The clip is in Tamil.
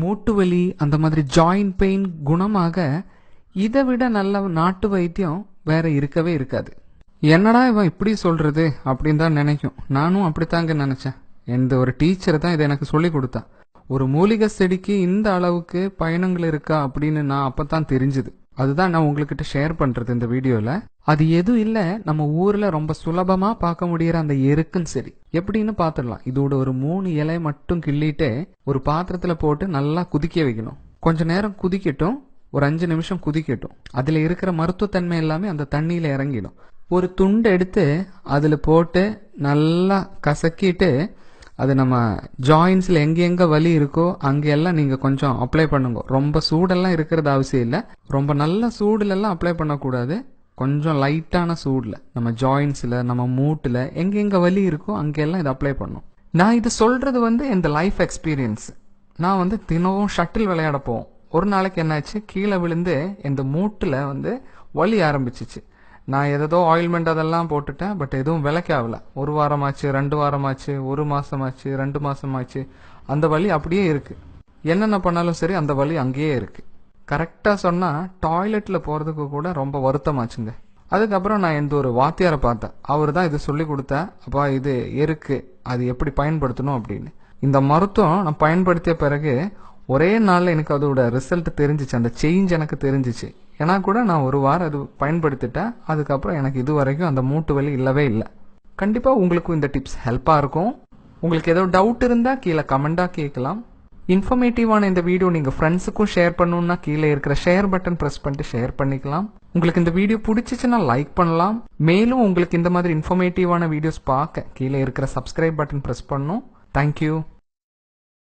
மூட்டு வலி அந்த மாதிரி ஜாயிண்ட் பெயின் குணமாக இதை விட நல்ல நாட்டு வைத்தியம் வேற இருக்கவே இருக்காது. என்னடா இவன் இப்படி சொல்றது அப்படின்னு தான் நினைக்கும். நானும் அப்படித்தாங்க நினைச்சேன். எந்த ஒரு டீச்சர் தான் இதை எனக்கு சொல்லி கொடுத்தா. ஒரு மூலிகை செடிக்கு இந்த அளவுக்கு பயணங்கள் இருக்கா அப்படின்னு நான் அப்பதான் தெரிஞ்சுது. அதுதான் நான் உங்ககிட்ட ஷேர் பண்றது இந்த வீடியோல. அது எதுவும் இல்ல, நம்ம ஊர்ல ரொம்ப சுலபமா பார்க்க முடியற அந்த எருக்குன் செடி எப்படின்னு பாத்துடலாம். இதோட ஒரு 3 இலை மட்டும் கிள்ளிட்டு ஒரு பாத்திரத்துல போட்டு நல்லா குதிக்க வைக்கணும். கொஞ்ச நேரம் குதிக்கட்டும், ஒரு 5 நிமிஷம் குதிக்கட்டும். அதுல இருக்கிற மருத்துவத்தன்மை எல்லாமே அந்த தண்ணியில இறங்கிடும். ஒரு துண்டு எடுத்து அதுல போட்டு நல்லா கசக்கிட்டு அது நம்ம ஜாயின்ஸ்ல எங்க வலி இருக்கோ அங்கெல்லாம் நீங்க கொஞ்சம் அப்ளை பண்ணுங்க. ரொம்ப சூடெல்லாம் இருக்கிறது அவசியம் இல்லை. ரொம்ப நல்ல சூடுல எல்லாம் அப்ளை பண்ணக்கூடாது. கொஞ்சம் லைட்டான சூடுல நம்ம ஜாயின்ஸ்ல நம்ம மூட்டுல எங்க வலி இருக்கோ அங்கெல்லாம் இதை அப்ளை பண்ணும். நான் இது சொல்றது இந்த லைஃப் எக்ஸ்பீரியன்ஸ். நான் தினமும் ஷட்டில் விளையாட போவோம். ஒரு நாளைக்கு என்னாச்சு, கீழே விழுந்து இந்த மூட்டுல வலி ஆரம்பிச்சிச்சு. நான் ஏதோ ஆயில்மெண்ட் அதெல்லாம் போட்டுட்டேன். பட் எதுவும் விலைக்காகல. 1 வாரமாச்சு, 2 வாரமாச்சு, 1 மாசமாச்சு, 2 மாசமாச்சு. அந்த வலி அப்படியே இருக்கு. என்னென்ன பண்ணாலும் சரி அந்த வலி அங்கேயே இருக்கு. கரெக்டா சொன்னா டாய்லெட்ல போறதுக்கு கூட ரொம்ப வருத்தமாச்சுங்க. அதுக்கப்புறம் நான் எந்த ஒரு வாத்தியாரை பார்த்தேன். அவர் தான் இது சொல்லி கொடுத்தா, அப்பா இது இருக்கு, அது எப்படி பயன்படுத்தணும் அப்படின்னு. இந்த மருத்துவம் நான் பயன்படுத்திய பிறகு ஒரே நாள்ல எனக்கு அதோட ரிசல்ட் தெரிஞ்சிச்சு. அந்த சேஞ்ச் எனக்கு தெரிஞ்சிச்சு. ஏன்னா கூட நான் 1 வாரம் அது பயன்படுத்திட்டேன். அதுக்கப்புறம் எனக்கு இது வரைக்கும் அந்த மூட்டு வலி இல்லவே இல்லை. கண்டிப்பா உங்களுக்கும் இந்த டிப்ஸ் ஹெல்ப்பா இருக்கும். உங்களுக்கு ஏதோ டவுட் இருந்தா கீழே கமெண்டா கேட்கலாம். இன்ஃபர்மேட்டிவான இந்த வீடியோ நீங்க ஃப்ரெண்ட்ஸுக்கும் ஷேர் பண்ணணும்னா கீழே இருக்கிற ஷேர் பட்டன் பிரஸ் பண்ணிட்டு ஷேர் பண்ணிக்கலாம். உங்களுக்கு இந்த வீடியோ பிடிச்சிச்சுன்னா லைக் பண்ணலாம். மேலும் உங்களுக்கு இந்த மாதிரி இன்ஃபர்மேட்டிவான வீடியோஸ் பார்க்க கீழே இருக்கிற சப்ஸ்கிரைப் பட்டன் பிரஸ் பண்ணணும். தேங்க்யூ.